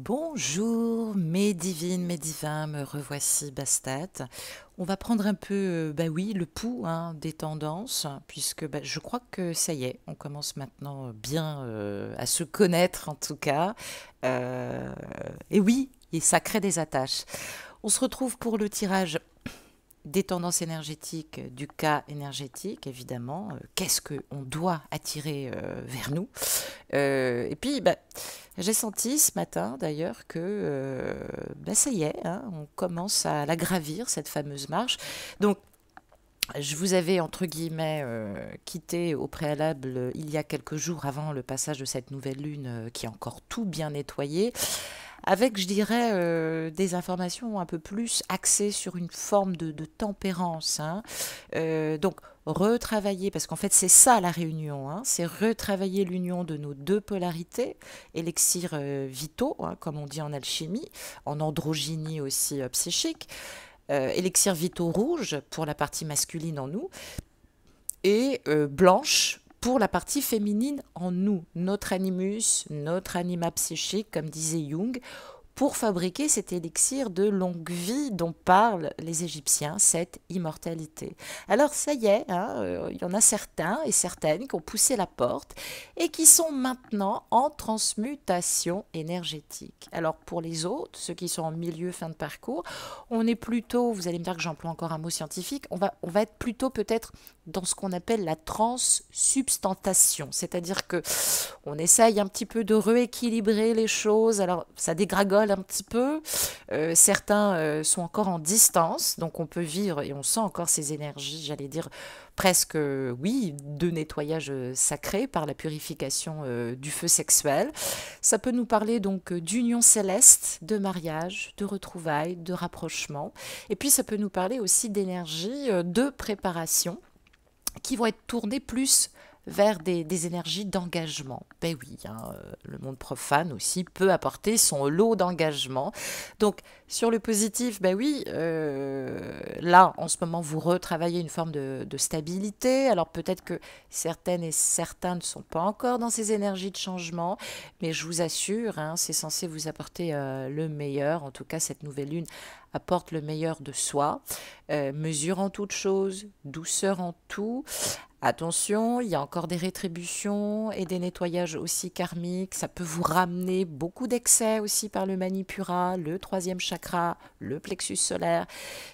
Bonjour mes divines, mes divins, me revoici Bastet. On va prendre un peu, bah oui, le pouls des tendances, puisque je crois que ça y est, on commence maintenant bien à se connaître en tout cas. Euh, et oui, et ça crée des attaches. On se retrouve pour le tirage des tendances énergétiques, du cas énergétique, évidemment. Qu'est-ce qu'on doit attirer vers nous? Et puis, j'ai senti ce matin d'ailleurs que ça y est, on commence à la gravir, cette fameuse marche. Donc, je vous avais, entre guillemets, quitté au préalable il y a quelques jours avant le passage de cette nouvelle lune qui a encore tout bien nettoyé, avec, je dirais, des informations un peu plus axées sur une forme de tempérance. Donc, retravailler, parce qu'en fait, c'est ça la réunion, c'est retravailler l'union de nos deux polarités, élixirs vitaux, comme on dit en alchimie, en androgynie aussi psychique, élixir vitaux rouge pour la partie masculine en nous, et blanche pour la partie féminine en nous, notre animus, notre anima psychique, comme disait Jung, pour fabriquer cet élixir de longue vie dont parlent les Égyptiens, cette immortalité. Alors ça y est, il y en a certains et certaines qui ont poussé la porte et qui sont maintenant en transmutation énergétique. Alors pour les autres, ceux qui sont en milieu, fin de parcours, on est plutôt, vous allez me dire que j'emploie encore un mot scientifique, on va être plutôt peut-être dans ce qu'on appelle la transsubstantation, c'est-à-dire que on essaye un petit peu de rééquilibrer les choses. Alors, ça dégragole un petit peu. Certains sont encore en distance, donc on peut vivre et on sent encore ces énergies, j'allais dire presque, oui, de nettoyage sacré par la purification du feu sexuel. Ça peut nous parler donc d'union céleste, de mariage, de retrouvailles, de rapprochement. Et puis, ça peut nous parler aussi d'énergie de préparation qui vont être tournées plus vers des énergies d'engagement. Ben oui, le monde profane aussi peut apporter son lot d'engagement. Donc, sur le positif, ben oui, là, en ce moment, vous retravaillez une forme de stabilité. Alors, peut-être que certaines et certains ne sont pas encore dans ces énergies de changement, mais je vous assure, c'est censé vous apporter le meilleur. En tout cas, cette nouvelle lune apporte le meilleur de soi, mesure en toute chose, douceur en tout. Attention, il y a encore des rétributions et des nettoyages aussi karmiques. Ça peut vous ramener beaucoup d'excès aussi par le manipura, le troisième chakra, le plexus solaire,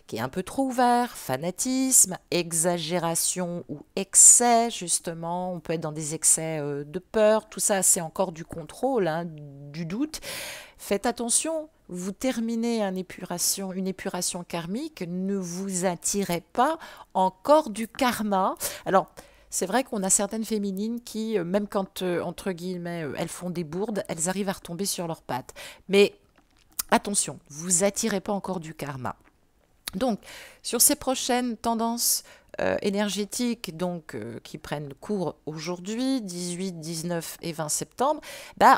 qui est un peu trop ouvert, fanatisme, exagération ou excès, justement. On peut être dans des excès de peur. Tout ça, c'est encore du contrôle, du doute. Faites attention, vous terminez une épuration karmique, ne vous attirez pas encore du karma. Alors, c'est vrai qu'on a certaines féminines qui, même quand, entre guillemets, elles font des bourdes, elles arrivent à retomber sur leurs pattes. Mais attention, vous attirez pas encore du karma. Donc, sur ces prochaines tendances énergétiques qui prennent cours aujourd'hui, 18, 19 et 20 septembre,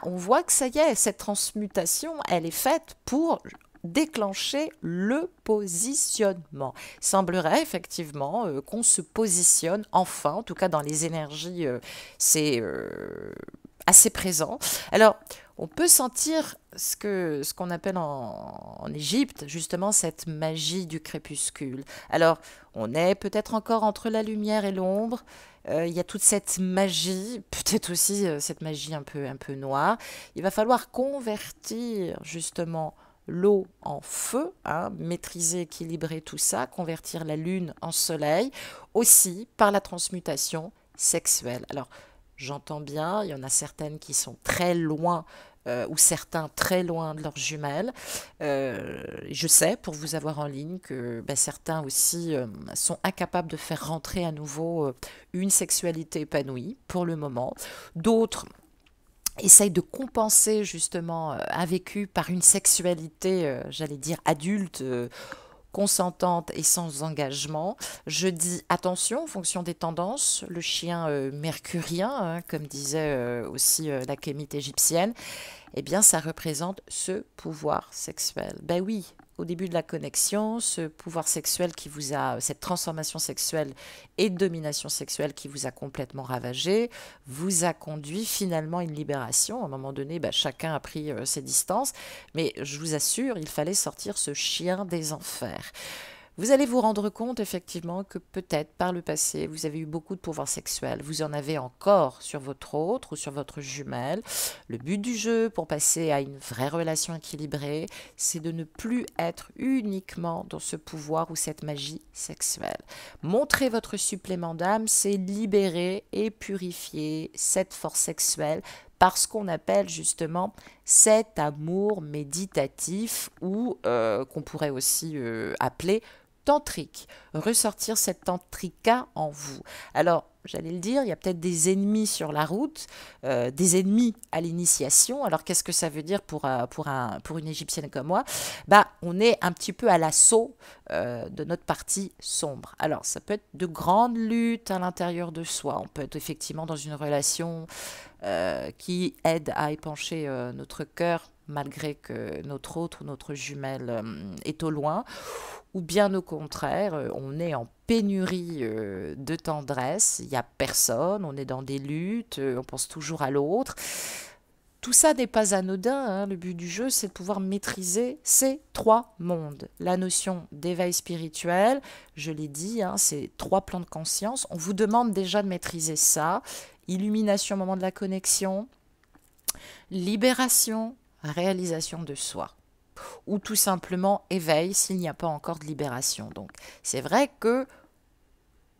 on voit que ça y est, cette transmutation, elle est faite pour déclencher le positionnement. Il semblerait effectivement qu'on se positionne enfin, en tout cas dans les énergies, c'est assez présent. Alors, on peut sentir ce qu'on appelle en Égypte, justement, cette magie du crépuscule. Alors, on est peut-être encore entre la lumière et l'ombre. Il y a toute cette magie, peut-être aussi cette magie un peu noire. Il va falloir convertir, justement, l'eau en feu, maîtriser, équilibrer tout ça, convertir la lune en soleil, aussi par la transmutation sexuelle. Alors, j'entends bien, il y en a certaines qui sont très loin ou certains très loin de leurs jumelles. Je sais, pour vous avoir en ligne, que certains aussi sont incapables de faire rentrer à nouveau une sexualité épanouie pour le moment. D'autres essayent de compenser justement un vécu par une sexualité, j'allais dire, adulte, consentante et sans engagement. Je dis attention en fonction des tendances, le chien mercurien, comme disait aussi la kémite égyptienne, eh bien ça représente ce pouvoir sexuel. Ben oui, au début de la connexion, ce pouvoir sexuel qui vous a, cette transformation sexuelle et de domination sexuelle qui vous a complètement ravagé, vous a conduit finalement à une libération. À un moment donné, chacun a pris ses distances, mais je vous assure, il fallait sortir ce chien des enfers. Vous allez vous rendre compte effectivement que peut-être par le passé, vous avez eu beaucoup de pouvoir sexuel. Vous en avez encore sur votre autre ou sur votre jumelle. Le but du jeu pour passer à une vraie relation équilibrée, c'est de ne plus être uniquement dans ce pouvoir ou cette magie sexuelle. Montrer votre supplément d'âme, c'est libérer et purifier cette force sexuelle par ce qu'on appelle justement cet amour méditatif ou qu'on pourrait aussi appeler tantrique, ressortir cette tantrika en vous. Alors, j'allais le dire, il y a peut-être des ennemis sur la route, des ennemis à l'initiation. Alors, qu'est-ce que ça veut dire pour une Égyptienne comme moi? On est un petit peu à l'assaut de notre partie sombre. Alors, ça peut être de grandes luttes à l'intérieur de soi. On peut être effectivement dans une relation qui aide à épancher notre cœur malgré que notre autre ou notre jumelle est au loin, ou bien au contraire, on est en pénurie de tendresse, il n'y a personne, on est dans des luttes, on pense toujours à l'autre. Tout ça n'est pas anodin, hein. Le but du jeu, c'est de pouvoir maîtriser ces trois mondes. La notion d'éveil spirituel, je l'ai dit, hein, c'est 3 plans de conscience. On vous demande déjà de maîtriser ça. Illumination au moment de la connexion, libération, réalisation de soi. Ou tout simplement éveil s'il n'y a pas encore de libération. Donc c'est vrai que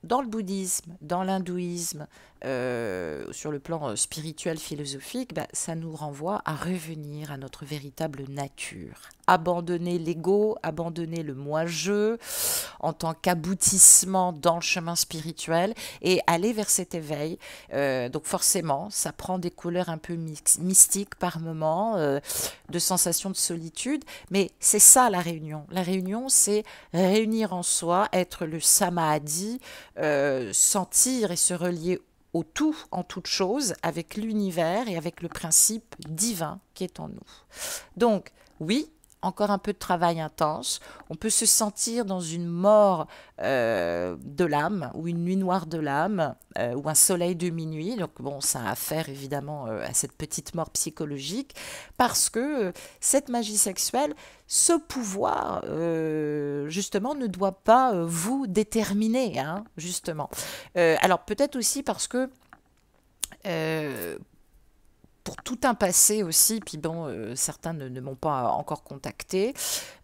dans le bouddhisme, dans l'hindouisme, sur le plan spirituel, philosophique, ça nous renvoie à revenir à notre véritable nature. Abandonner l'ego, abandonner le moi-je en tant qu'aboutissement dans le chemin spirituel et aller vers cet éveil. Donc forcément, ça prend des couleurs un peu mystiques par moments, de sensations de solitude, mais c'est ça la réunion. La réunion, c'est réunir en soi, être le samadhi, sentir et se relier au tout en toute chose avec l'univers et avec le principe divin qui est en nous. Donc, oui, encore un peu de travail intense. On peut se sentir dans une mort de l'âme ou une nuit noire de l'âme ou un soleil de minuit. Donc bon, ça a affaire évidemment à cette petite mort psychologique parce que cette magie sexuelle, ce pouvoir, justement, ne doit pas vous déterminer, hein, justement. Alors peut-être aussi parce que pour tout un passé aussi, puis bon, certains ne m'ont pas encore contacté.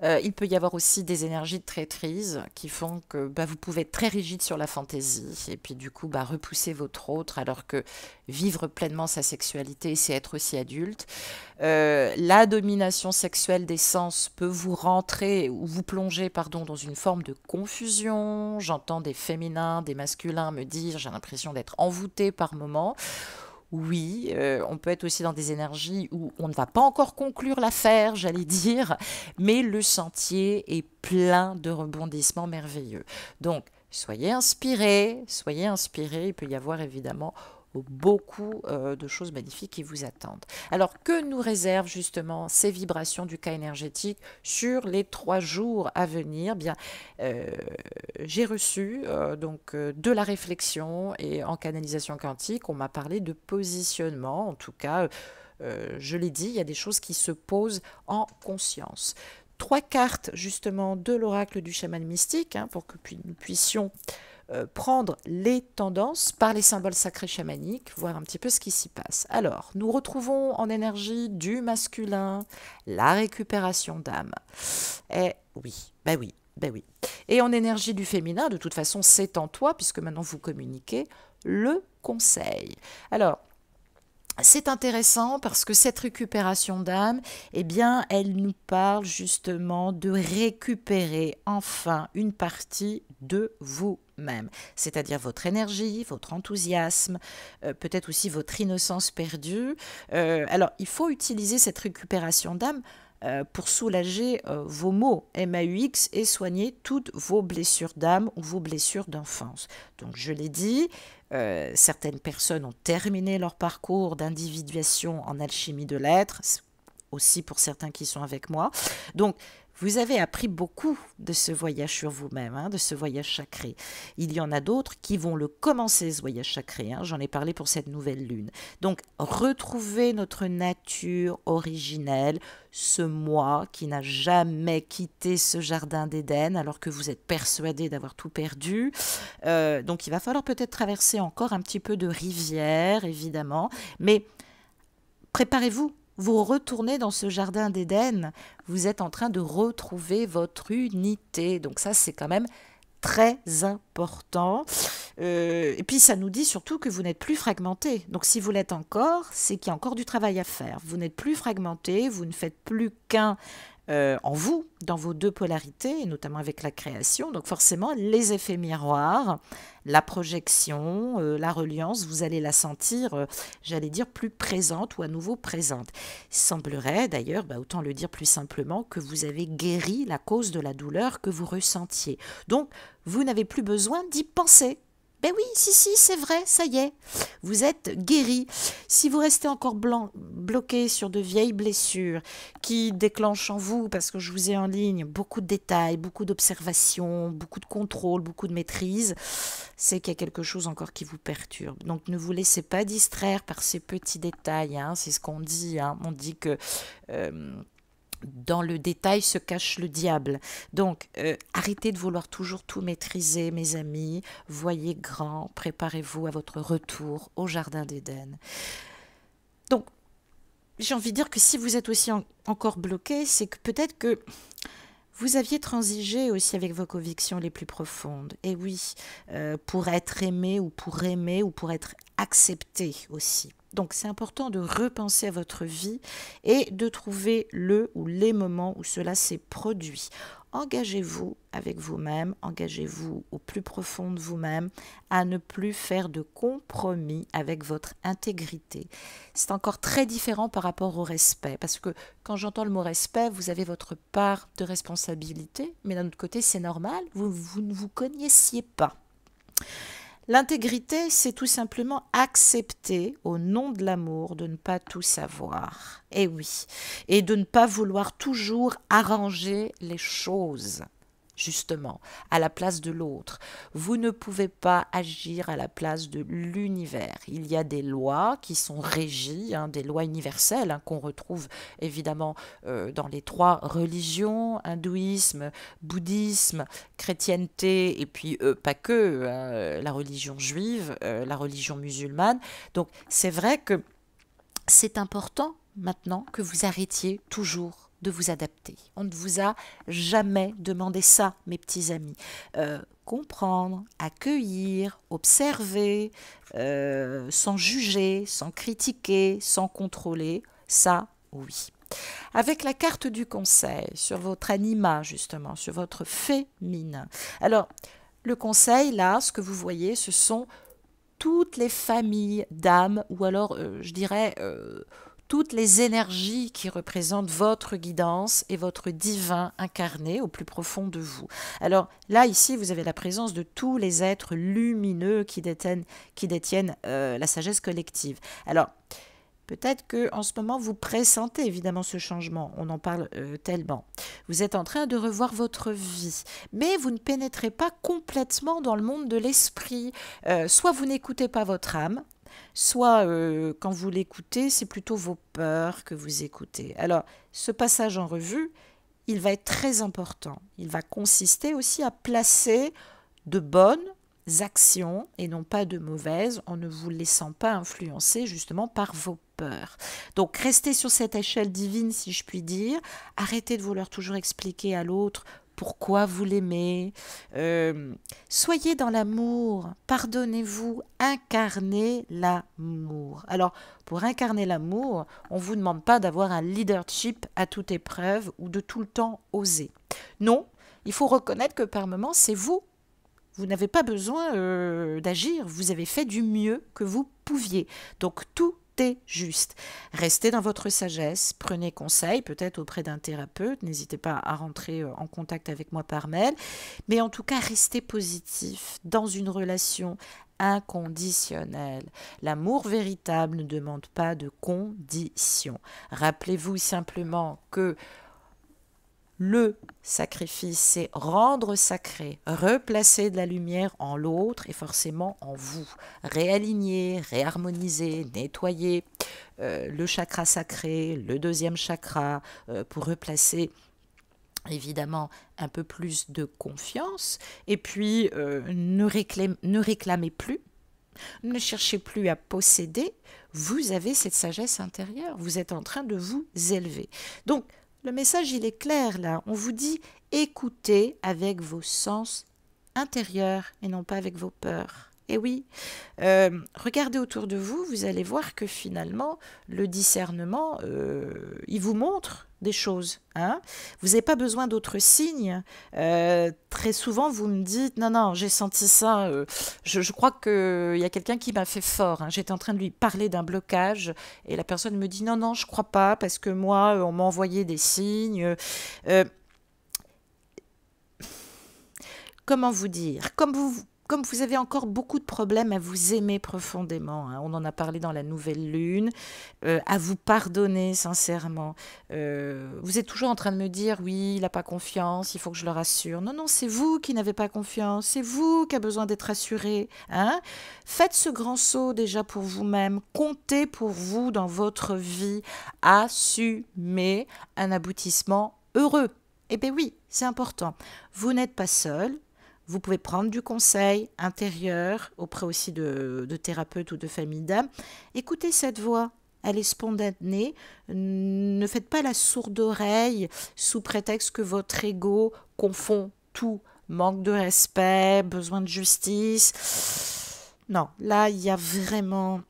Il peut y avoir aussi des énergies de traîtrise qui font que vous pouvez être très rigide sur la fantaisie et puis du coup repousser votre autre alors que vivre pleinement sa sexualité, c'est être aussi adulte. La domination sexuelle des sens peut vous rentrer ou vous plonger dans une forme de confusion. J'entends des féminins, des masculins me dire j'ai l'impression d'être envoûté par moments. Oui, on peut être aussi dans des énergies où on ne va pas encore conclure l'affaire, j'allais dire, mais le sentier est plein de rebondissements merveilleux. Donc, soyez inspirés, il peut y avoir évidemment beaucoup de choses magnifiques qui vous attendent. Alors, que nous réservent justement ces vibrations du cas énergétique sur les 3 jours à venir? J'ai reçu de la réflexion et en canalisation quantique, on m'a parlé de positionnement, en tout cas, je l'ai dit, il y a des choses qui se posent en conscience. 3 cartes justement de l'oracle du chaman mystique, hein, pour que nous puissions prendre les tendances par les symboles sacrés chamaniques, voir un petit peu ce qui s'y passe. Alors, nous retrouvons en énergie du masculin la récupération d'âme. Et oui, oui. Et en énergie du féminin, de toute façon, c'est en toi, puisque maintenant vous communiquez, le conseil. Alors, c'est intéressant parce que cette récupération d'âme, elle nous parle justement de récupérer enfin une partie de vous-même, c'est-à-dire votre énergie, votre enthousiasme, peut-être aussi votre innocence perdue. Alors, il faut utiliser cette récupération d'âme pour soulager vos maux MAUX et soigner toutes vos blessures d'âme ou vos blessures d'enfance. Donc, je l'ai dit, certaines personnes ont terminé leur parcours d'individuation en alchimie de l'être, aussi pour certains qui sont avec moi. Donc, Vous avez appris beaucoup de ce voyage sur vous-même, hein, de ce voyage sacré. Il y en a d'autres qui vont le commencer, ce voyage sacré. Hein, j'en ai parlé pour cette nouvelle lune. Donc, retrouver notre nature originelle, ce moi qui n'a jamais quitté ce jardin d'Éden alors que vous êtes persuadé d'avoir tout perdu. Donc, il va falloir peut-être traverser encore un petit peu de rivière, évidemment. Mais préparez-vous. Vous retournez dans ce jardin d'Éden, vous êtes en train de retrouver votre unité. Donc ça, c'est quand même très important. Et puis, ça nous dit surtout que vous n'êtes plus fragmenté. Donc, si vous l'êtes encore, c'est qu'il y a encore du travail à faire. Vous n'êtes plus fragmenté, vous ne faites plus qu'un en vous, dans vos deux polarités, et notamment avec la création. Donc forcément, les effets miroirs, la projection, la reliance, vous allez la sentir, j'allais dire, plus présente ou à nouveau présente. Il semblerait d'ailleurs, autant le dire plus simplement, que vous avez guéri la cause de la douleur que vous ressentiez. Donc, vous n'avez plus besoin d'y penser. Ben oui, si, c'est vrai, ça y est, vous êtes guéri. Si vous restez encore bloqué sur de vieilles blessures qui déclenchent en vous, parce que je vous ai en ligne, beaucoup de détails, beaucoup d'observations, beaucoup de contrôle, beaucoup de maîtrise, c'est qu'il y a quelque chose encore qui vous perturbe. Donc ne vous laissez pas distraire par ces petits détails, hein, c'est ce qu'on dit. Hein. On dit que... dans le détail se cache le diable. Donc, arrêtez de vouloir toujours tout maîtriser, mes amis. Voyez grand, préparez-vous à votre retour au Jardin d'Éden. Donc, j'ai envie de dire que si vous êtes aussi encore bloqué, c'est que peut-être que vous aviez transigé aussi avec vos convictions les plus profondes. Et oui, pour être aimé ou pour être accepté aussi. Donc c'est important de repenser à votre vie et de trouver le ou les moments où cela s'est produit. Engagez-vous avec vous-même, engagez-vous au plus profond de vous-même à ne plus faire de compromis avec votre intégrité. C'est encore très différent par rapport au respect, parce que quand j'entends le mot respect, vous avez votre part de responsabilité, mais d'un autre côté c'est normal, vous ne vous connaissiez pas. L'intégrité, c'est tout simplement accepter, au nom de l'amour, de ne pas tout savoir. Et oui, et de ne pas vouloir toujours arranger les choses, justement, à la place de l'autre. Vous ne pouvez pas agir à la place de l'univers. Il y a des lois qui sont régies, hein, des lois universelles, hein, qu'on retrouve évidemment dans les trois religions, hindouisme, bouddhisme, chrétienté, et puis pas que, hein, la religion juive, la religion musulmane. Donc c'est vrai que c'est important maintenant que vous arrêtiez toujours de vous adapter. On ne vous a jamais demandé ça, mes petits amis. Comprendre, accueillir, observer, sans juger, sans critiquer, sans contrôler, ça, oui. Avec la carte du conseil sur votre anima, justement, sur votre féminin. Alors, le conseil, là, ce que vous voyez, ce sont toutes les familles d'âmes, ou alors, je dirais, toutes les énergies qui représentent votre guidance et votre divin incarné au plus profond de vous. Alors là, ici, vous avez la présence de tous les êtres lumineux qui détiennent la sagesse collective. Alors, peut-être qu'en ce moment, vous pressentez évidemment ce changement, on en parle tellement. Vous êtes en train de revoir votre vie, mais vous ne pénétrez pas complètement dans le monde de l'esprit. Soit vous n'écoutez pas votre âme, soit quand vous l'écoutez, c'est plutôt vos peurs que vous écoutez. Alors, ce passage en revue, il va être très important. Il va consister aussi à placer de bonnes actions et non pas de mauvaises, en ne vous laissant pas influencer justement par vos peurs. Donc, restez sur cette échelle divine, si je puis dire. Arrêtez de vouloir toujours expliquer à l'autre pourquoi vous l'aimez. Soyez dans l'amour, pardonnez-vous, incarnez l'amour. Alors, pour incarner l'amour, on ne vous demande pas d'avoir un leadership à toute épreuve ou de tout le temps oser. Non, il faut reconnaître que par moments, c'est vous. Vous n'avez pas besoin d'agir, vous avez fait du mieux que vous pouviez. Donc, tout est juste. Restez dans votre sagesse, prenez conseil, peut-être auprès d'un thérapeute, n'hésitez pas à rentrer en contact avec moi par mail, mais en tout cas, restez positif dans une relation inconditionnelle. L'amour véritable ne demande pas de conditions. Rappelez-vous simplement que Le sacrifice, c'est rendre sacré, replacer de la lumière en l'autre et forcément en vous. Réaligner, réharmoniser, nettoyer le chakra sacré, le deuxième chakra, pour replacer évidemment un peu plus de confiance. Et puis, ne réclamez plus, ne cherchez plus à posséder. Vous avez cette sagesse intérieure. Vous êtes en train de vous élever. Donc, le message, il est clair là. On vous dit écoutez avec vos sens intérieurs et non pas avec vos peurs. Et oui, regardez autour de vous, vous allez voir que finalement, le discernement, il vous montre des choses. Hein. Vous n'avez pas besoin d'autres signes. Très souvent, vous me dites, non, non, j'ai senti ça, je crois qu'il y a quelqu'un qui m'a fait fort. Hein. J'étais en train de lui parler d'un blocage et la personne me dit, non, non, je crois pas, parce que moi, on m'a envoyé des signes. Comment vous dire, comme vous avez encore beaucoup de problèmes à vous aimer profondément, hein, on en a parlé dans la nouvelle lune, à vous pardonner sincèrement. Vous êtes toujours en train de me dire, oui, il n'a pas confiance, il faut que je le rassure. Non, non, c'est vous qui n'avez pas confiance, c'est vous qui avez besoin d'être rassuré. Hein. Faites ce grand saut déjà pour vous-même, comptez pour vous dans votre vie, assumez un aboutissement heureux. Eh bien oui, c'est important. Vous n'êtes pas seul. Vous pouvez prendre du conseil intérieur auprès aussi de thérapeutes ou de familles d'âme. Écoutez cette voix, elle est spontanée. Ne faites pas la sourde oreille sous prétexte que votre ego confond tout. Manque de respect, besoin de justice. Non, là, il y a vraiment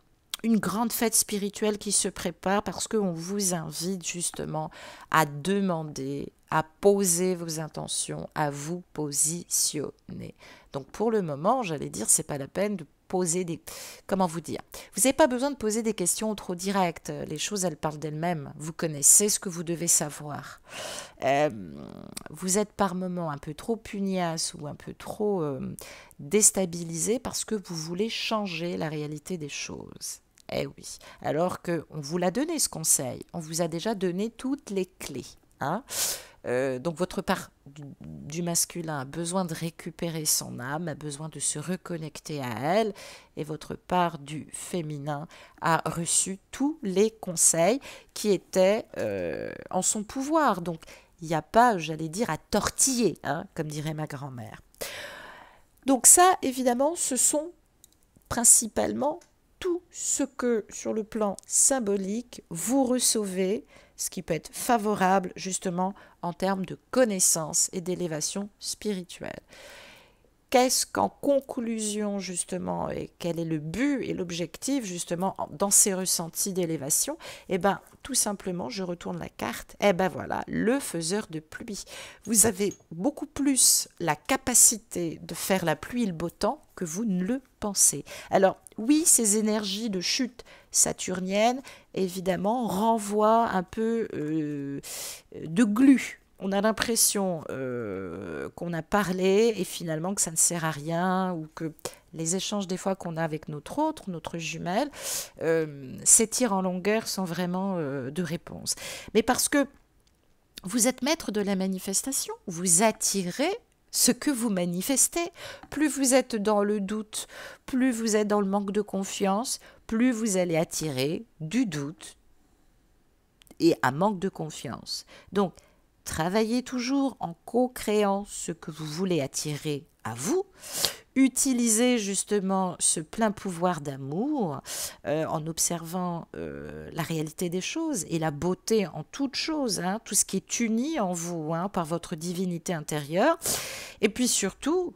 une grande fête spirituelle qui se prépare parce qu'on vous invite justement à demander, à poser vos intentions, à vous positionner. Donc pour le moment, j'allais dire, c'est pas la peine de poser des... Comment vous dire? Vous n'avez pas besoin de poser des questions trop directes. Les choses, elles parlent d'elles-mêmes. Vous connaissez ce que vous devez savoir. Vous êtes par moments un peu trop pugnace ou un peu trop déstabilisé parce que vous voulez changer la réalité des choses. Eh oui, alors qu'on vous l'a donné ce conseil, on vous a déjà donné toutes les clés. Hein. Donc votre part du masculin a besoin de récupérer son âme, a besoin de se reconnecter à elle, et votre part du féminin a reçu tous les conseils qui étaient en son pouvoir. Donc il n'y a pas, j'allais dire, à tortiller, hein, comme dirait ma grand-mère. Donc ça, évidemment, ce sont principalement tout ce que, sur le plan symbolique, vous recevez, ce qui peut être favorable justement en termes de connaissance et d'élévation spirituelle. Qu'est-ce qu'en conclusion justement, et quel est le but et l'objectif justement dans ces ressentis d'élévation? Eh bien, tout simplement, je retourne la carte, eh bien voilà, le faiseur de pluie. Vous avez beaucoup plus la capacité de faire la pluie et le beau temps que vous ne le pensez. Alors oui, ces énergies de chute saturnienne, évidemment, renvoient un peu de glu. On a l'impression qu'on a parlé et finalement que ça ne sert à rien, ou que les échanges des fois qu'on a avec notre jumelle, s'étirent en longueur sans vraiment de réponse. Mais parce que vous êtes maître de la manifestation, vous attirez ce que vous manifestez. Plus vous êtes dans le doute, plus vous êtes dans le manque de confiance, plus vous allez attirer du doute et un manque de confiance. Donc, travaillez toujours en co-créant ce que vous voulez attirer à vous. Utilisez justement ce plein pouvoir d'amour en observant la réalité des choses et la beauté en toute chose, hein, tout ce qui est uni en vous, hein, par votre divinité intérieure. Et puis surtout,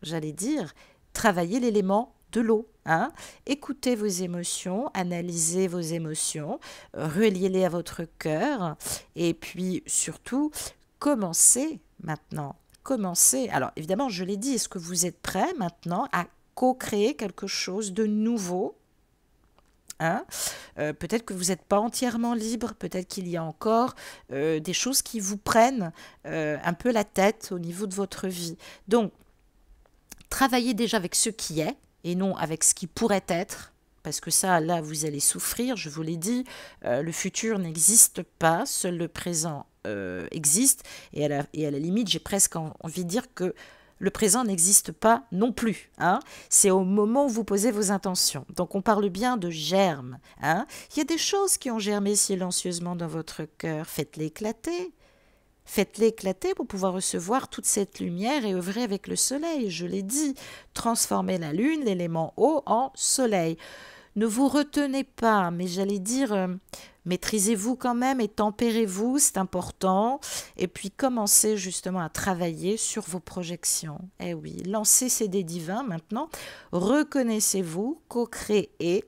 j'allais dire, travaillez l'élément de l'eau. Hein. Écoutez vos émotions, analysez vos émotions, reliez-les à votre cœur et puis surtout, commencez maintenant. Commencez. Alors évidemment, je l'ai dit, est-ce que vous êtes prêts maintenant à co-créer quelque chose de nouveau? Hein, peut-être que vous n'êtes pas entièrement libre, peut-être qu'il y a encore des choses qui vous prennent un peu la tête au niveau de votre vie. Donc, travaillez déjà avec ce qui est et non avec ce qui pourrait être, parce que ça, là, vous allez souffrir, je vous l'ai dit, le futur n'existe pas, seul le présent existe. Et à la limite, j'ai presque envie de dire que le présent n'existe pas non plus. Hein. C'est au moment où vous posez vos intentions. Donc on parle bien de germes. Hein. Il y a des choses qui ont germé silencieusement dans votre cœur. Faites-les éclater. Faites-les éclater pour pouvoir recevoir toute cette lumière et œuvrer avec le soleil. Je l'ai dit, transformez la lune, l'élément eau, en soleil. Ne vous retenez pas, mais j'allais dire, maîtrisez-vous quand même et tempérez-vous, c'est important. Et puis commencez justement à travailler sur vos projections. Eh oui, lancez ces dés divins maintenant. Reconnaissez-vous, co-créez,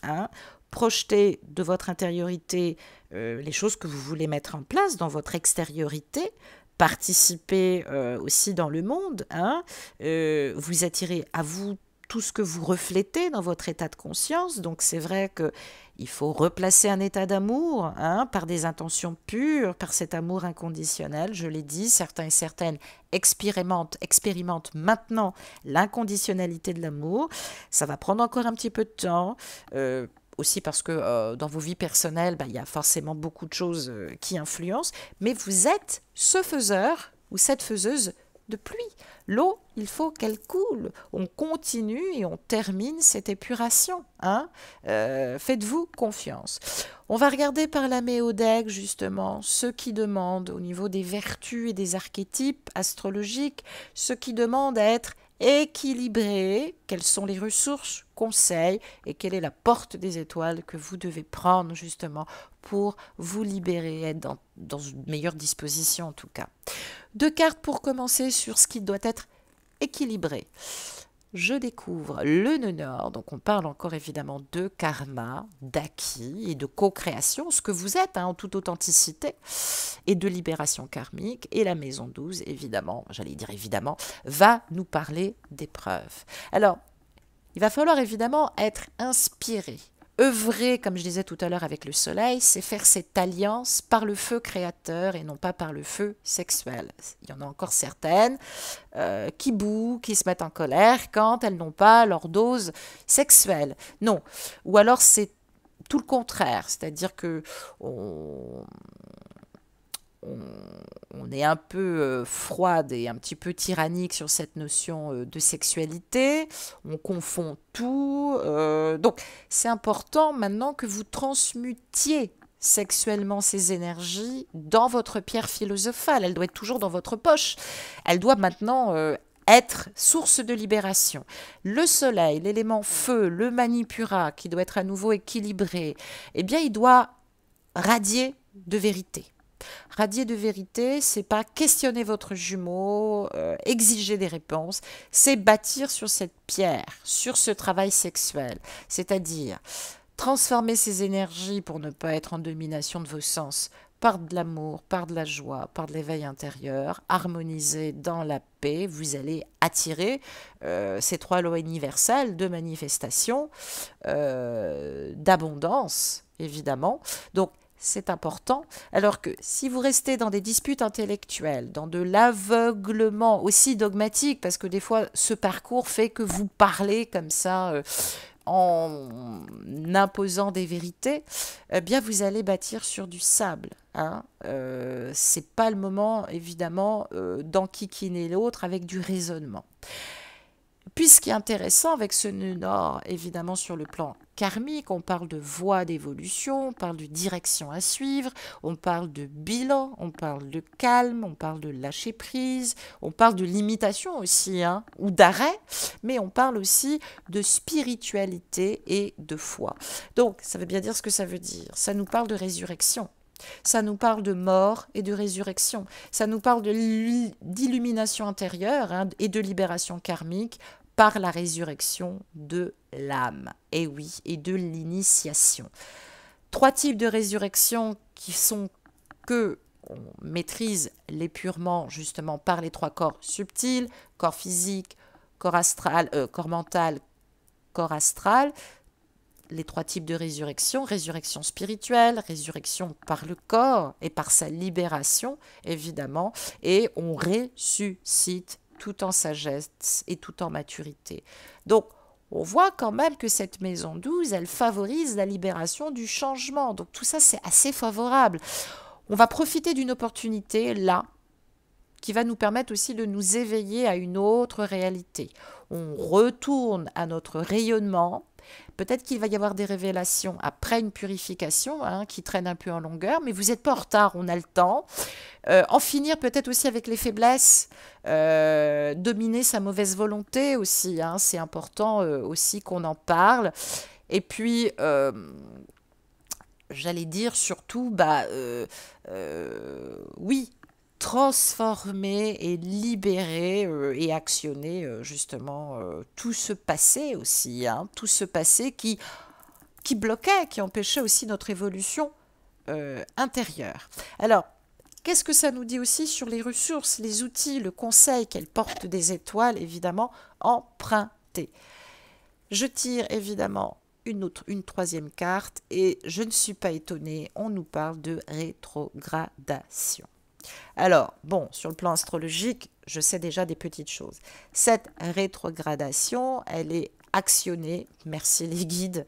hein, projetez de votre intériorité les choses que vous voulez mettre en place dans votre extériorité. Participez aussi dans le monde. Hein, vous attirez à vous tout ce que vous reflétez dans votre état de conscience. Donc c'est vrai qu'il faut replacer un état d'amour, hein, par des intentions pures, par cet amour inconditionnel. Je l'ai dit, certains et certaines expérimentent maintenant l'inconditionnalité de l'amour. Ça va prendre encore un petit peu de temps. Aussi parce que dans vos vies personnelles, il y a forcément beaucoup de choses qui influencent. Mais vous êtes ce faiseur ou cette faiseuse de pluie. L'eau, il faut qu'elle coule. On continue et on termine cette épuration. Hein. Faites-vous confiance. On va regarder par la méodèque, justement, ceux qui demandent au niveau des vertus et des archétypes astrologiques, ceux qui demandent à être équilibrés, quelles sont les ressources, conseils et quelle est la porte des étoiles que vous devez prendre justement pour vous libérer, être dans une meilleure disposition en tout cas. 2 cartes pour commencer sur ce qui doit être équilibré. Je découvre le nœud nord, donc on parle encore évidemment de karma, d'acquis et de co-création, ce que vous êtes en toute authenticité, et de libération karmique. Et la maison 12, évidemment, j'allais dire évidemment, va nous parler d'épreuves. Alors, il va falloir évidemment être inspiré. Œuvrer, comme je disais tout à l'heure avec le soleil, c'est faire cette alliance par le feu créateur et non pas par le feu sexuel. Il y en a encore certaines qui bouent, qui se mettent en colère quand elles n'ont pas leur dose sexuelle. Non. Ou alors c'est tout le contraire, c'est-à-dire que on est un peu froide et un petit peu tyrannique sur cette notion de sexualité, on confond tout, donc c'est important maintenant que vous transmutiez sexuellement ces énergies dans votre pierre philosophale, elle doit être toujours dans votre poche, elle doit maintenant être source de libération. Le soleil, l'élément feu, le manipura qui doit être à nouveau équilibré, eh bien il doit radier de vérité. Radier de vérité, c'est pas questionner votre jumeau, exiger des réponses, c'est bâtir sur cette pierre, sur ce travail sexuel, c'est-à-dire transformer ces énergies pour ne pas être en domination de vos sens par de l'amour, par de la joie, par de l'éveil intérieur, harmoniser dans la paix, vous allez attirer ces 3 lois universelles de manifestation, d'abondance, évidemment. Donc, c'est important, alors que si vous restez dans des disputes intellectuelles, dans de l'aveuglement aussi dogmatique, parce que des fois ce parcours fait que vous parlez comme ça en imposant des vérités, eh bien vous allez bâtir sur du sable. Hein. C'est pas le moment évidemment d'enquiquiner l'autre avec du raisonnement. Puis ce qui est intéressant avec ce nœud nord, évidemment sur le plan karmique, on parle de voie d'évolution, on parle de direction à suivre, on parle de bilan, on parle de calme, on parle de lâcher prise, on parle de limitation aussi, hein, ou d'arrêt, mais on parle aussi de spiritualité et de foi. Donc ça veut bien dire ce que ça veut dire, ça nous parle de résurrection. Ça nous parle de mort et de résurrection. Ça nous parle d'illumination intérieure et de libération karmique par la résurrection de l'âme. Et oui, et de l'initiation. 3 types de résurrection qui sont que on maîtrise l'épurement justement par les 3 corps subtils, corps physique, corps astral, corps mental, corps astral. Les 3 types de résurrection, résurrection spirituelle, résurrection par le corps et par sa libération, évidemment, et on ressuscite tout en sagesse et tout en maturité. Donc, on voit quand même que cette maison 12, elle favorise la libération du changement. Donc, tout ça, c'est assez favorable. On va profiter d'une opportunité là qui va nous permettre aussi de nous éveiller à une autre réalité. On retourne à notre rayonnement. Peut-être qu'il va y avoir des révélations après une purification qui traîne un peu en longueur, mais vous n'êtes pas en retard, on a le temps. En finir peut-être aussi avec les faiblesses, dominer sa mauvaise volonté aussi, c'est important aussi qu'on en parle. Et puis, j'allais dire surtout, oui, transformer et libérer et actionner justement tout ce passé aussi, tout ce passé qui bloquait, qui empêchait aussi notre évolution intérieure. Alors, qu'est-ce que ça nous dit aussi sur les ressources, les outils, le conseil qu'elle porte des étoiles, évidemment, empruntés. Je tire évidemment une troisième carte et je ne suis pas étonnée, on nous parle de rétrogradation. Alors, bon, sur le plan astrologique, je sais déjà des petites choses. Cette rétrogradation, elle est actionnée, merci les guides,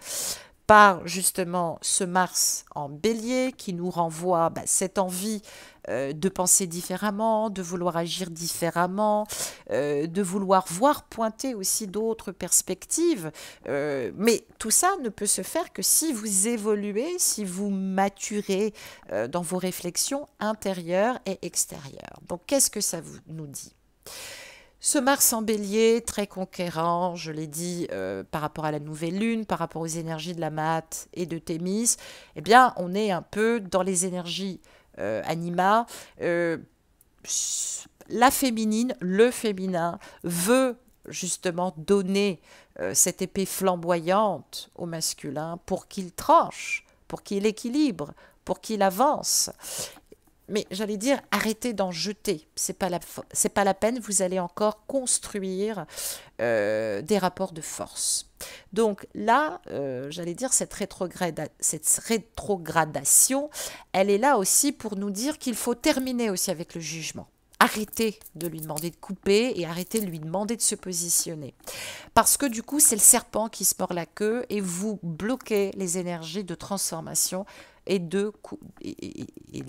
par justement ce Mars en Bélier qui nous renvoie cette envie de penser différemment, de vouloir agir différemment, de vouloir voir pointer aussi d'autres perspectives. Mais tout ça ne peut se faire que si vous évoluez, si vous maturez dans vos réflexions intérieures et extérieures. Donc qu'est-ce que ça nous dit ? Ce Mars en Bélier, très conquérant, je l'ai dit, par rapport à la nouvelle lune, par rapport aux énergies de la Mat et de Thémis, eh bien, on est un peu dans les énergies anima. La féminine, le féminin, veut justement donner cette épée flamboyante au masculin pour qu'il tranche, pour qu'il équilibre, pour qu'il avance. Mais j'allais dire, arrêtez d'en jeter. C'est pas la peine, vous allez encore construire des rapports de force. Donc là, j'allais dire, cette rétrogradation, elle est là aussi pour nous dire qu'il faut terminer aussi avec le jugement. Arrêtez de lui demander de couper et arrêtez de lui demander de se positionner. Parce que du coup, c'est le serpent qui se mord la queue et vous bloquez les énergies de transformation et de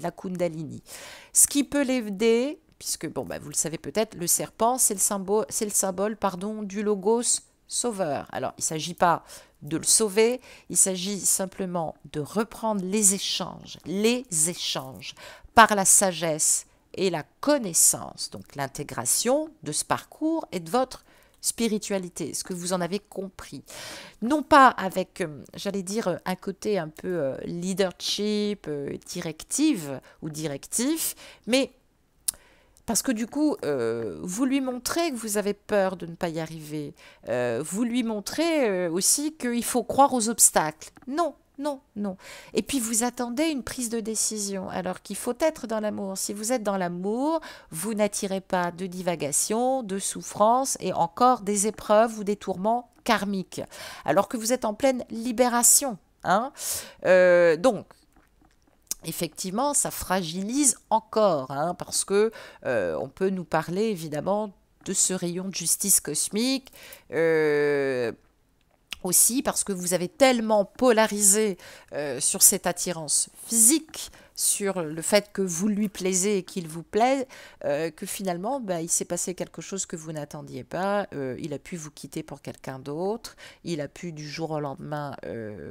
la Kundalini. Ce qui peut l'aider, puisque vous le savez peut-être, le serpent, c'est le symbole du logos sauveur. Alors, il ne s'agit pas de le sauver, il s'agit simplement de reprendre les échanges par la sagesse et la connaissance, donc l'intégration de ce parcours et de votre spiritualité, ce que vous en avez compris. Non pas avec, j'allais dire, un côté un peu leadership, directive ou directif, mais parce que du coup, vous lui montrez que vous avez peur de ne pas y arriver. Vous lui montrez aussi qu'il faut croire aux obstacles. Non, non, non. Et puis vous attendez une prise de décision, alors qu'il faut être dans l'amour. Si vous êtes dans l'amour, vous n'attirez pas de divagation, de souffrance et encore des épreuves ou des tourments karmiques, alors que vous êtes en pleine libération. Donc, effectivement, ça fragilise encore, parce que on peut nous parler évidemment de ce rayon de justice cosmique, aussi parce que vous avez tellement polarisé sur cette attirance physique, sur le fait que vous lui plaisez et qu'il vous plaît, que finalement, il s'est passé quelque chose que vous n'attendiez pas. Il a pu vous quitter pour quelqu'un d'autre. Il a pu, du jour au lendemain,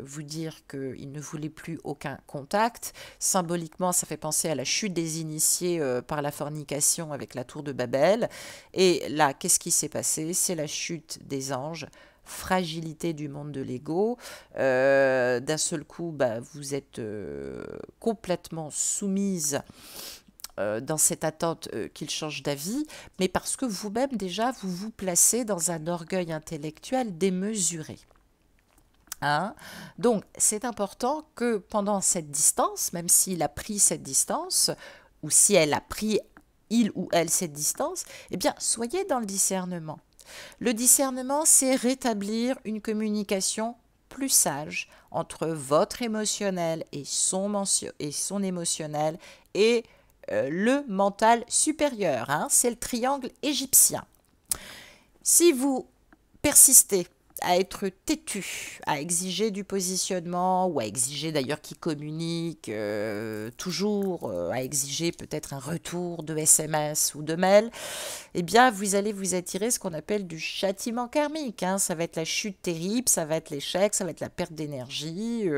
vous dire qu'il ne voulait plus aucun contact. Symboliquement, ça fait penser à la chute des initiés par la fornication avec la tour de Babel. Et là, qu'est-ce qui s'est passé? C'est la chute des anges. Fragilité du monde de l'ego. D'un seul coup, vous êtes complètement soumise dans cette attente qu'il change d'avis, mais parce que vous-même déjà, vous vous placez dans un orgueil intellectuel démesuré. Donc, c'est important que pendant cette distance, même s'il a pris cette distance, ou si elle a pris, il ou elle, cette distance, eh bien, soyez dans le discernement. Le discernement, c'est rétablir une communication plus sage entre votre émotionnel et son émotionnel et le mental supérieur. C'est le triangle égyptien. Si vous persistez à être têtu, à exiger du positionnement ou à exiger d'ailleurs qu'il communique toujours, à exiger peut-être un retour de SMS ou de mail, eh bien vous allez vous attirer ce qu'on appelle du châtiment karmique, hein. Ça va être la chute terrible, ça va être l'échec, ça va être la perte d'énergie.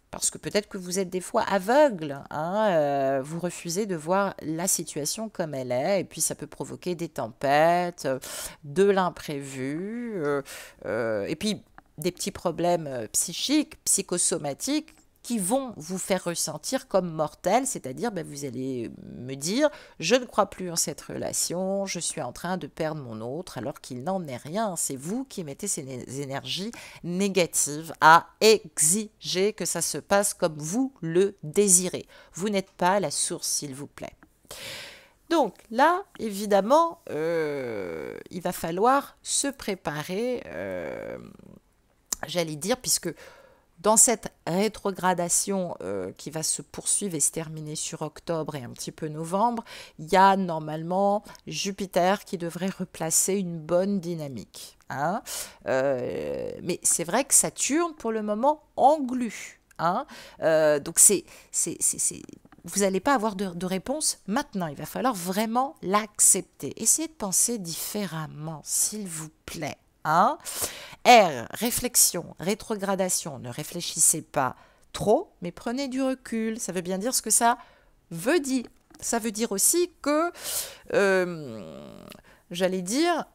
Parce que peut-être que vous êtes des fois aveugle, hein, vous refusez de voir la situation comme elle est, et puis ça peut provoquer des tempêtes, de l'imprévu, et puis des petits problèmes psychiques, psychosomatiques, qui vont vous faire ressentir comme mortel, c'est-à-dire ben, vous allez me dire je ne crois plus en cette relation, je suis en train de perdre mon autre alors qu'il n'en est rien, c'est vous qui mettez ces énergies négatives à exiger que ça se passe comme vous le désirez. Vous n'êtes pas la source s'il vous plaît. Donc là, évidemment, il va falloir se préparer, j'allais dire, puisque dans cette rétrogradation qui va se poursuivre et se terminer sur octobre et un petit peu novembre, il y a normalement Jupiter qui devrait replacer une bonne dynamique, hein. Mais c'est vrai que Saturne, pour le moment, englue, hein. Donc vous n'allez pas avoir de réponse maintenant. Il va falloir vraiment l'accepter. Essayez de penser différemment, s'il vous plaît. Hein? R, réflexion, rétrogradation. Ne réfléchissez pas trop, mais prenez du recul. Ça veut bien dire ce que ça veut dire. Ça veut dire aussi que, j'allais dire,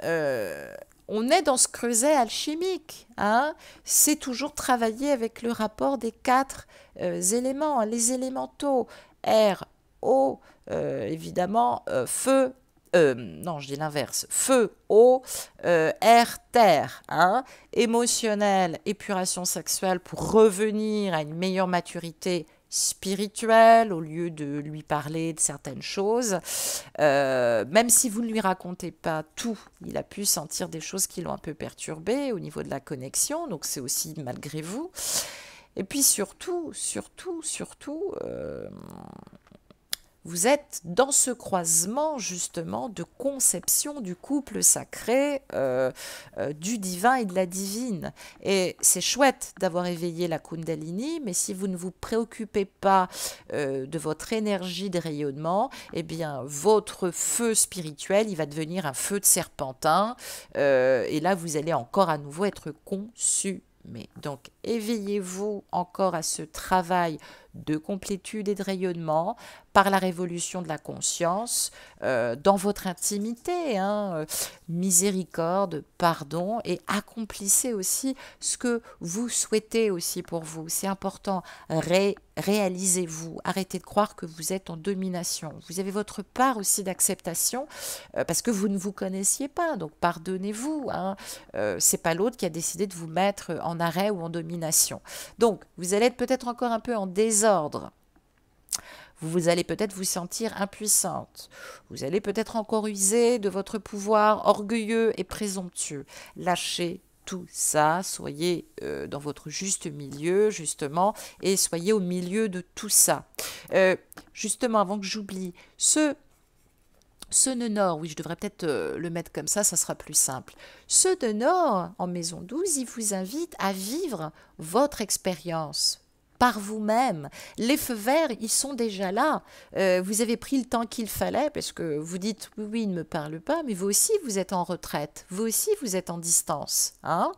on est dans ce creuset alchimique. Hein? C'est toujours travailler avec le rapport des 4 éléments, les élémentaux. R, eau, évidemment, feu. Non, je dis l'inverse. Feu, eau, air, terre. Hein? Émotionnel, épuration sexuelle pour revenir à une meilleure maturité spirituelle au lieu de lui parler de certaines choses. Même si vous ne lui racontez pas tout, il a pu sentir des choses qui l'ont un peu perturbé au niveau de la connexion. Donc c'est aussi malgré vous. Et puis surtout, vous êtes dans ce croisement justement de conception du couple sacré, du divin et de la divine. Et c'est chouette d'avoir éveillé la Kundalini, mais si vous ne vous préoccupez pas de votre énergie de rayonnement, eh bien votre feu spirituel, il va devenir un feu de serpentin, et là vous allez encore à nouveau être consumé. Donc éveillez-vous encore à ce travail de complétude et de rayonnement par la révolution de la conscience dans votre intimité, hein, miséricorde, pardon, et accomplissez aussi ce que vous souhaitez aussi pour vous. C'est important, réalisez-vous, arrêtez de croire que vous êtes en domination. Vous avez votre part aussi d'acceptation parce que vous ne vous connaissiez pas, donc pardonnez-vous, hein. C'est pas l'autre qui a décidé de vous mettre en arrêt ou en domination. Donc, vous allez être peut-être encore un peu en désordre. Vous allez peut-être vous sentir impuissante. Vous allez peut-être encore user de votre pouvoir orgueilleux et présomptueux. Lâchez tout ça, soyez dans votre juste milieu, justement, et soyez au milieu de tout ça. Justement, avant que j'oublie, ce nœud nord, oui, je devrais peut-être le mettre comme ça sera plus simple. Ce nœud nord, en maison 12, il vous invite à vivre votre expérience par vous-même. Les feux verts, ils sont déjà là. Vous avez pris le temps qu'il fallait parce que vous dites oui, oui, il ne me parle pas, mais vous aussi, vous êtes en retraite. Vous aussi, vous êtes en distance. Hein,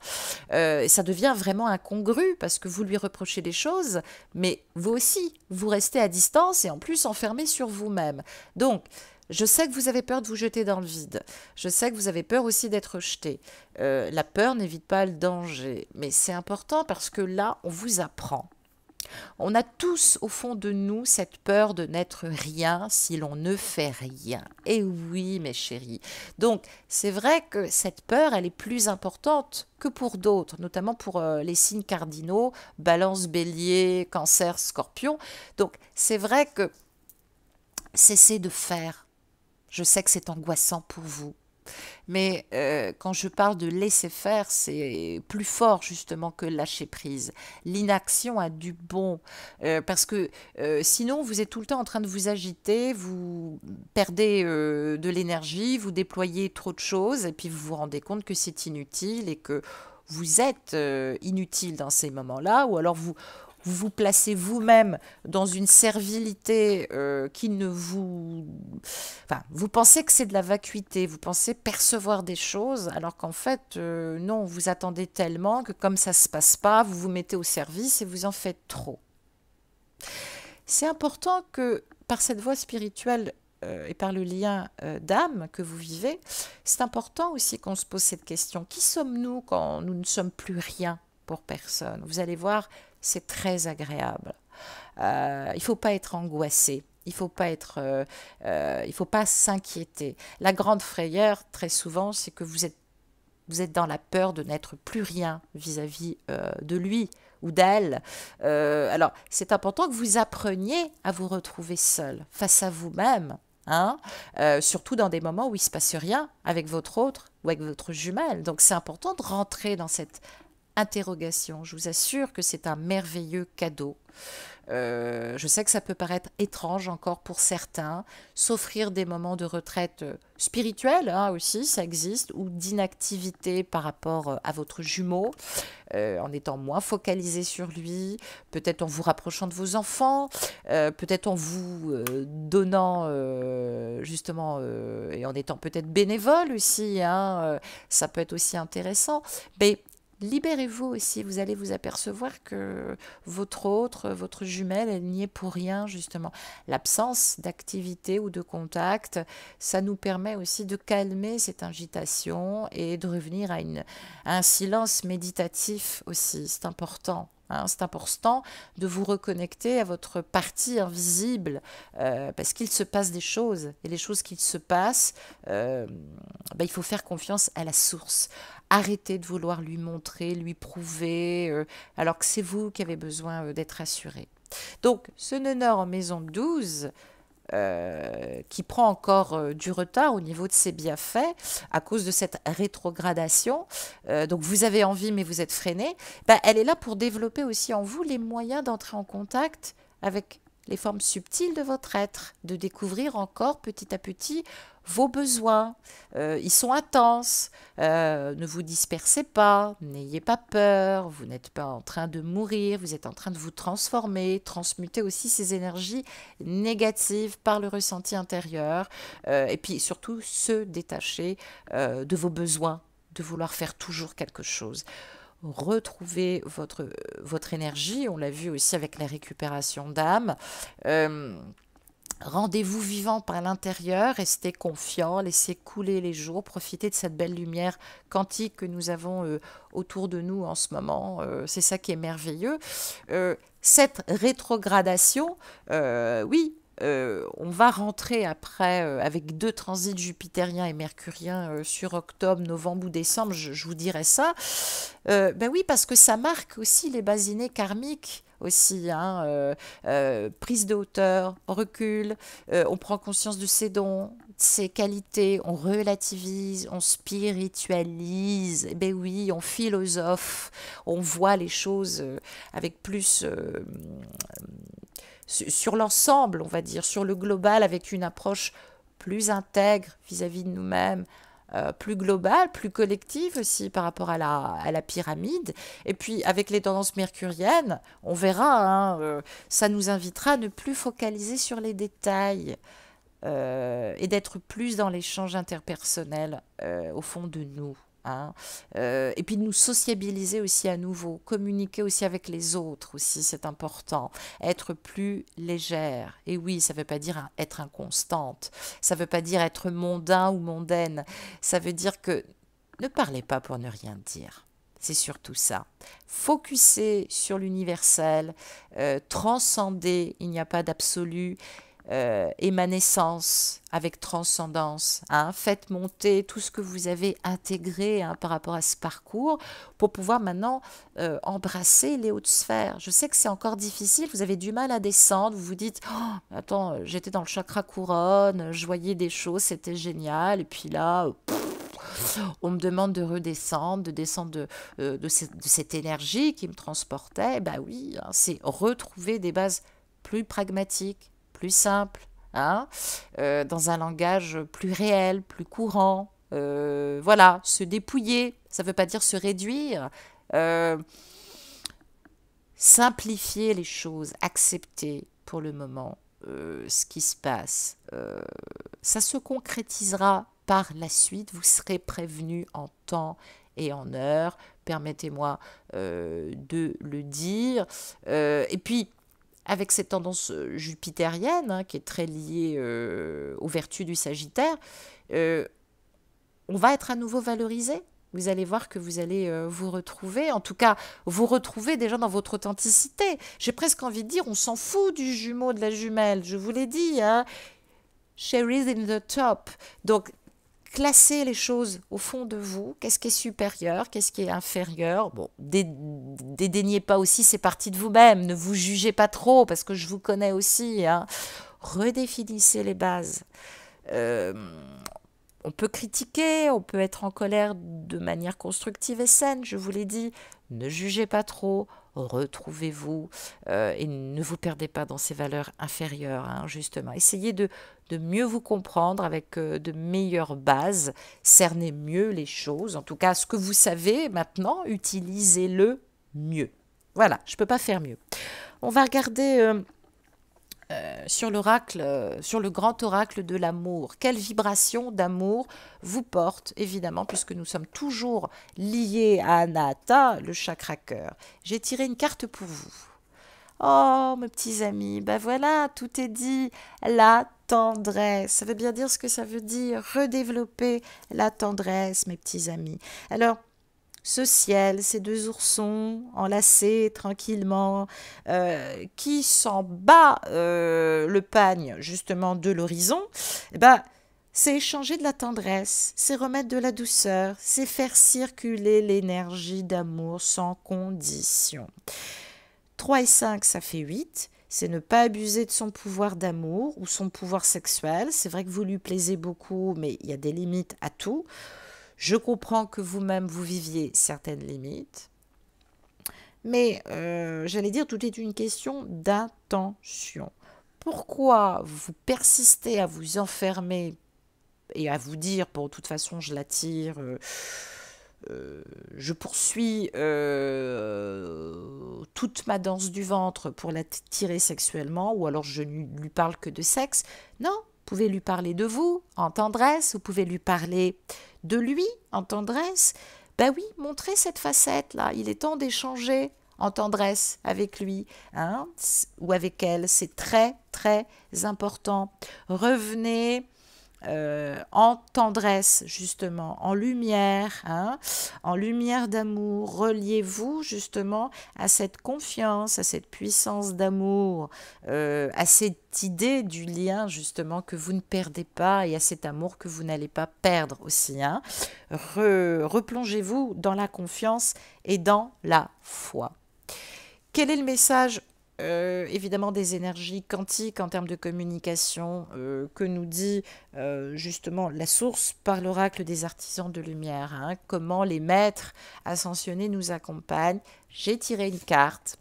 et ça devient vraiment incongru parce que vous lui reprochez des choses, mais vous aussi, vous restez à distance et en plus enfermé sur vous-même. Donc, je sais que vous avez peur de vous jeter dans le vide. Je sais que vous avez peur aussi d'être rejeté. La peur n'évite pas le danger, mais c'est important parce que là, on vous apprend. On a tous au fond de nous cette peur de n'être rien si l'on ne fait rien. Et oui, mes chéris. Donc, c'est vrai que cette peur, elle est plus importante que pour d'autres, notamment pour les signes cardinaux, Balance, Bélier, Cancer, Scorpion. Donc, c'est vrai que cessez de faire. Je sais que c'est angoissant pour vous. Mais quand je parle de laisser faire, c'est plus fort justement que lâcher prise. L'inaction a du bon, parce que sinon vous êtes tout le temps en train de vous agiter, vous perdez de l'énergie, vous déployez trop de choses et puis vous vous rendez compte que c'est inutile et que vous êtes inutile dans ces moments-là, ou alors vous vous placez vous-même dans une servilité qui ne vous... Enfin, vous pensez que c'est de la vacuité, vous pensez percevoir des choses, alors qu'en fait, non, vous attendez tellement que comme ça ne se passe pas, vous vous mettez au service et vous en faites trop. C'est important que par cette voie spirituelle et par le lien d'âme que vous vivez, c'est important aussi qu'on se pose cette question. Qui sommes-nous quand nous ne sommes plus rien pour personne? Vous allez voir, c'est très agréable. Il ne faut pas être angoissé. Il faut pas s'inquiéter. La grande frayeur, très souvent, c'est que vous êtes dans la peur de n'être plus rien vis-à-vis de lui ou d'elle. Alors, c'est important que vous appreniez à vous retrouver seul, face à vous-même, hein, surtout dans des moments où il ne se passe rien avec votre autre ou avec votre jumelle. Donc, c'est important de rentrer dans cette interrogation. Je vous assure que c'est un merveilleux cadeau. Je sais que ça peut paraître étrange encore pour certains, s'offrir des moments de retraite spirituelle, hein, aussi, ça existe, ou d'inactivité par rapport à votre jumeau, en étant moins focalisé sur lui, peut-être en vous rapprochant de vos enfants, peut-être en vous donnant justement, et en étant peut-être bénévole aussi, hein, ça peut être aussi intéressant, mais libérez-vous aussi, vous allez vous apercevoir que votre autre, votre jumelle, elle n'y est pour rien justement. L'absence d'activité ou de contact, ça nous permet aussi de calmer cette agitation et de revenir à un silence méditatif aussi, c'est important. Hein, c'est important de vous reconnecter à votre partie invisible parce qu'il se passe des choses et les choses qui se passent, il faut faire confiance à la source. Arrêtez de vouloir lui montrer, lui prouver, alors que c'est vous qui avez besoin d'être assuré. Donc, ce Nenor en maison 12, qui prend encore du retard au niveau de ses bienfaits à cause de cette rétrogradation, donc vous avez envie mais vous êtes freiné, elle est là pour développer aussi en vous les moyens d'entrer en contact avec les formes subtiles de votre être, de découvrir encore petit à petit vos besoins. Ils sont intenses, ne vous dispersez pas, n'ayez pas peur, vous n'êtes pas en train de mourir, vous êtes en train de vous transformer, transmuter aussi ces énergies négatives par le ressenti intérieur, et puis surtout se détacher de vos besoins, de vouloir faire toujours quelque chose. Retrouvez votre énergie, on l'a vu aussi avec la récupération d'âme. Rendez-vous vivant par l'intérieur, restez confiant, laissez couler les jours, profitez de cette belle lumière quantique que nous avons autour de nous en ce moment. C'est ça qui est merveilleux. Cette rétrogradation, oui, on va rentrer après avec 2 transits jupitériens et mercuriens sur octobre, novembre ou décembre, je vous dirai ça. Oui, parce que ça marque aussi les basinets karmiques aussi, hein, prise de hauteur, recul, on prend conscience de ses dons, de ses qualités, on relativise, on spiritualise, oui, on philosophe, on voit les choses avec plus sur l'ensemble, on va dire, sur le global, avec une approche plus intègre vis-à-vis de nous-mêmes, plus globale, plus collective aussi par rapport à la pyramide. Et puis avec les tendances mercuriennes, on verra, hein, ça nous invitera à ne plus focaliser sur les détails et d'être plus dans l'échange interpersonnel au fond de nous. Hein. Et puis de nous sociabiliser aussi à nouveau, communiquer aussi avec les autres aussi, c'est important, être plus légère. Et oui, ça ne veut pas dire être inconstante, ça ne veut pas dire être mondain ou mondaine, ça veut dire que ne parlez pas pour ne rien dire. C'est surtout ça. Focussez sur l'universel, transcendez, il n'y a pas d'absolu. Émanescence avec transcendance, hein. Faites monter tout ce que vous avez intégré, hein, par rapport à ce parcours pour pouvoir maintenant embrasser les hautes sphères. Je sais que c'est encore difficile, vous avez du mal à descendre, vous vous dites oh, attends, j'étais dans le chakra couronne, je voyais des choses, c'était génial, et puis là on me demande de redescendre, de descendre de cette énergie qui me transportait. Oui, hein, c'est retrouver des bases plus pragmatiques, plus simple, hein, dans un langage plus réel, plus courant. Voilà, se dépouiller Ça ne veut pas dire se réduire. Euh, Simplifier les choses, accepter pour le moment ce qui se passe. Ça se concrétisera par la suite. Vous serez prévenu en temps et en heure. Permettez-moi de le dire. Et puis, avec cette tendance jupitérienne, hein, qui est très liée aux vertus du Sagittaire, euh, on va être à nouveau valorisé. Vous allez voir que vous allez vous retrouver, en tout cas, vous retrouver déjà dans votre authenticité. J'ai presque envie de dire, on s'en fout du jumeau, de la jumelle, je vous l'ai dit, hein. Cherries in the top. Donc, classez les choses au fond de vous. Qu'est-ce qui est supérieur, qu'est-ce qui est inférieur. Bon, dédaignez pas aussi ces parties de vous-même. Ne vous jugez pas trop, parce que je vous connais aussi, hein. Redéfinissez les bases. Euh, on peut critiquer, on peut être en colère de manière constructive et saine, je vous l'ai dit. Ne jugez pas trop, retrouvez-vous et ne vous perdez pas dans ces valeurs inférieures, hein, justement. Essayez de mieux vous comprendre avec de meilleures bases, cernez mieux les choses. En tout cas, ce que vous savez maintenant, utilisez-le mieux. Voilà, je ne peux pas faire mieux. On va regarder sur l'oracle, sur le grand oracle de l'amour. Quelle vibration d'amour vous porte, évidemment, puisque nous sommes toujours liés à Anahata, le chakra cœur. J'ai tiré une carte pour vous. Oh, mes petits amis, ben voilà, tout est dit. La tendresse, ça veut bien dire ce que ça veut dire. Redévelopper la tendresse, mes petits amis. Alors, ce ciel, ces deux oursons enlacés tranquillement, qui s'en bat le pagne justement de l'horizon, eh ben, c'est échanger de la tendresse, c'est remettre de la douceur, c'est faire circuler l'énergie d'amour sans condition. 3 et 5, ça fait 8. C'est ne pas abuser de son pouvoir d'amour ou son pouvoir sexuel. C'est vrai que vous lui plaisez beaucoup, mais il y a des limites à tout. Je comprends que vous-même, vous viviez certaines limites. Mais j'allais dire, tout est une question d'intention. Pourquoi vous persistez à vous enfermer et à vous dire, bon, de toute façon, je l'attire, je poursuis toute ma danse du ventre pour l'attirer sexuellement, ou alors je ne lui parle que de sexe. Non, vous pouvez lui parler de vous en tendresse, vous pouvez lui parler de lui en tendresse. Ben oui, montrez cette facette-là. Il est temps d'échanger en tendresse avec lui, hein, ou avec elle. C'est très, très important. Revenez en tendresse, justement, en lumière, hein, en lumière d'amour. Reliez-vous justement à cette confiance, à cette puissance d'amour, à cette idée du lien justement que vous ne perdez pas et à cet amour que vous n'allez pas perdre aussi, hein. Replongez-vous dans la confiance et dans la foi. Quel est le message évidemment des énergies quantiques en termes de communication que nous dit justement la source par l'oracle des artisans de lumière, hein, comment les maîtres ascensionnés nous accompagnent. J'ai tiré une carte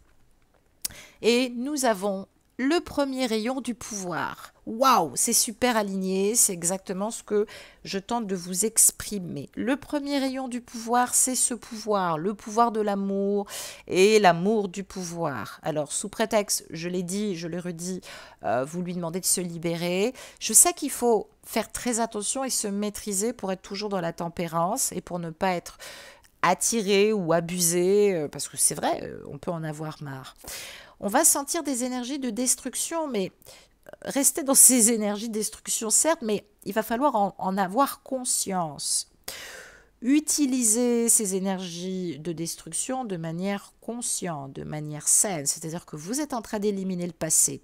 et nous avons le premier rayon du pouvoir. Waouh, c'est super aligné, c'est exactement ce que je tente de vous exprimer. Le premier rayon du pouvoir, c'est ce pouvoir, le pouvoir de l'amour et l'amour du pouvoir. Alors, sous prétexte, je l'ai dit, je le redis, vous lui demandez de se libérer. Je sais qu'il faut faire très attention et se maîtriser pour être toujours dans la tempérance et pour ne pas être attiré ou abusé, parce que c'est vrai, on peut en avoir marre. On va sentir des énergies de destruction, mais rester dans ces énergies de destruction, certes, mais il va falloir en avoir conscience. Utilisez ces énergies de destruction de manière consciente, de manière saine, c'est-à-dire que vous êtes en train d'éliminer le passé.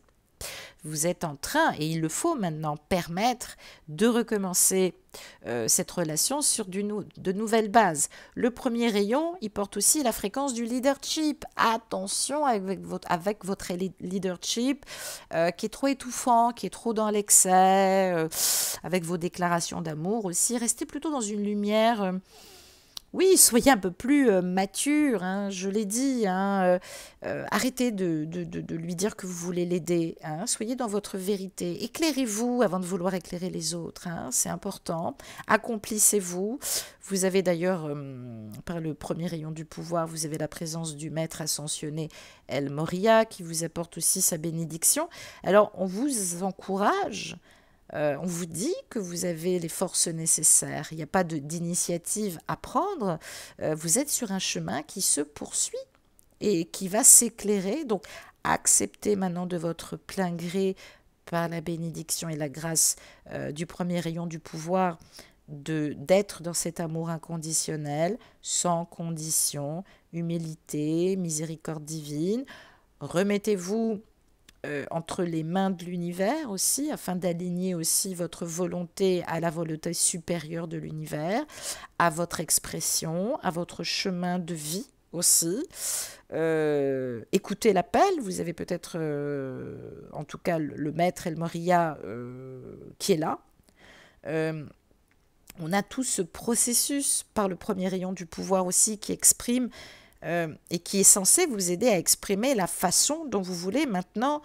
Vous êtes en train, et il le faut maintenant, permettre de recommencer cette relation sur de nouvelles bases. Le premier rayon, il porte aussi la fréquence du leadership. Attention avec votre leadership qui est trop étouffant, qui est trop dans l'excès, avec vos déclarations d'amour aussi. Restez plutôt dans une lumière Oui, soyez un peu plus mature, hein, je l'ai dit, hein, arrêtez de lui dire que vous voulez l'aider, hein, soyez dans votre vérité, éclairez-vous avant de vouloir éclairer les autres, hein, c'est important, accomplissez-vous. Vous avez d'ailleurs, par le premier rayon du pouvoir, vous avez la présence du maître ascensionné El Moria qui vous apporte aussi sa bénédiction. Alors, on vous encourage. On vous dit que vous avez les forces nécessaires. Il n'y a pas d'initiative à prendre. Vous êtes sur un chemin qui se poursuit et qui va s'éclairer. Donc, acceptez maintenant de votre plein gré, par la bénédiction et la grâce du premier rayon du pouvoir, d'être dans cet amour inconditionnel, sans condition, humilité, miséricorde divine. Remettez-vous entre les mains de l'univers aussi, afin d'aligner aussi votre volonté à la volonté supérieure de l'univers, à votre expression, à votre chemin de vie aussi. Écoutez l'appel, vous avez peut-être, en tout cas, le maître El Moria qui est là. Euh, on a tout ce processus par le premier rayon du pouvoir aussi qui exprime et qui est censé vous aider à exprimer la façon dont vous voulez maintenant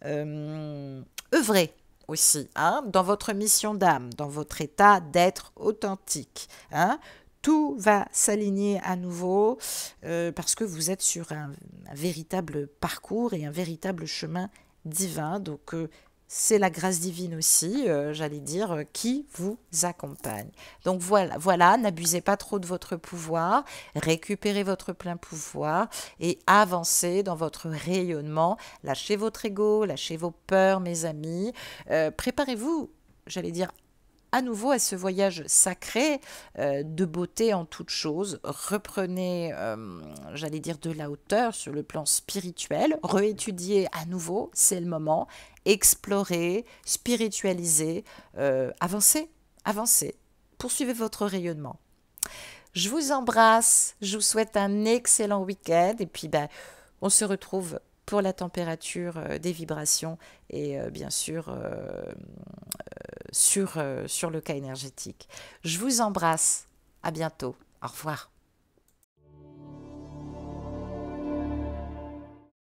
œuvrer aussi, hein, dans votre mission d'âme, dans votre état d'être authentique. Hein. Tout va s'aligner à nouveau parce que vous êtes sur un véritable parcours et un véritable chemin divin. Donc, c'est la grâce divine aussi, j'allais dire, qui vous accompagne. Donc voilà, n'abusez pas trop de votre pouvoir, récupérez votre plein pouvoir et avancez dans votre rayonnement. Lâchez votre ego, lâchez vos peurs, mes amis. Préparez-vous, j'allais dire, à nouveau à ce voyage sacré de beauté en toute chose. Reprenez, j'allais dire, de la hauteur sur le plan spirituel. Réétudiez à nouveau, c'est le moment. Explorez, spiritualisez, avancez, avancez. Poursuivez votre rayonnement. Je vous embrasse, je vous souhaite un excellent week-end et puis on se retrouve pour la température des vibrations et bien sûr sur le cas énergétique. Je vous embrasse, à bientôt, au revoir.